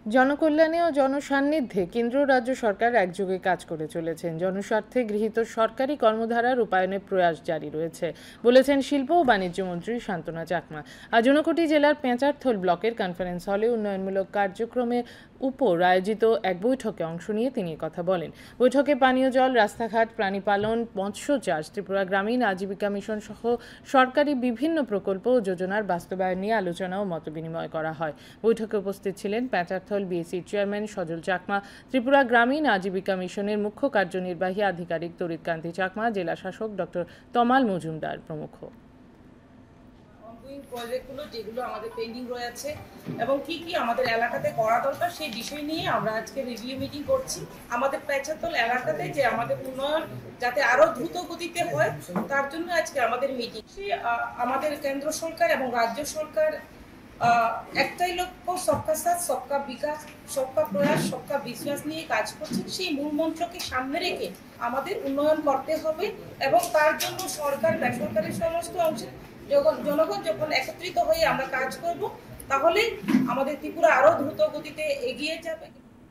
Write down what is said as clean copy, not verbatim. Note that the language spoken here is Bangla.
জনকল্যাণে ও জনসান্নিধ্যে কেন্দ্র ও রাজ্য সরকার একযোগে কাজ করে চলেছেন। জনস্বার্থে গৃহীত সরকারি কর্মধারা রূপায়ণের প্রয়াস জারি রয়েছে বলেছেন শিল্প ও বাণিজ্য মন্ত্রী শান্তনা চাকমা। আজ ঊনকোটি জেলার পেঁচারথল ব্লকের কনফারেন্স হলে উন্নয়নমূলক কার্যক্রমের উপর আয়োজিত এক বৈঠকে অংশ নিয়ে তিনি কথা বলেন। বৈঠকে পানীয় জল, রাস্তাঘাট, প্রাণী পালন, মৎস্য চাষ, ত্রিপুরা গ্রামীণ আজীবিকা মিশন সহ সরকারি বিভিন্ন প্রকল্প ও যোজনার বাস্তবায়ন নিয়ে আলোচনা ও মতবিনিময় করা হয়। বৈঠকে উপস্থিত ছিলেন পেঁচারথল বিএসির চেয়ারম্যান সজল চাকমা, ত্রিপুরা গ্রামীণ আজীবিকা মিশনের মুখ্য কার্যনির্বাহী আধিকারিক তরিৎ কান্তি চাকমা, জেলা শাসক ডক্টর তমাল মজুমদার প্রমুখ। প্রজেক্টগুলো যেগুলো আমাদের পেন্ডিং রয়েছে এবং কি কি আমাদের এলাকাতে করা দরকার সেই বিষয় নিয়ে আমরা আজকে রিভিউ মিটিং করছি। আমাদের পেঁচারথল এলাকাতে যে আমাদের উন্নয়ন যাতে আরো দ্রুত গতিতে হয় তার জন্য আজকে আমাদের মিটিং। আমাদের কেন্দ্র সরকার এবং রাজ্য সরকার একটাই লক্ষ্য, সবকা সাথ সবকা বিকাশ, সবকা প্রয়াস, সবকা বিশ্বাস নিয়ে কাজ করছে। সেই মূল মন্ত্রকে সামনে রেখে আমাদের উন্নয়ন করতে হবে এবং তার জন্য সরকার বেসরকারি সমস্ত অংশে জনগণ যখন একত্রিত হয়ে আমরা কাজ করব তাহলে আমাদের ত্রিপুরা আরো দ্রুত গতিতে এগিয়ে যাবে।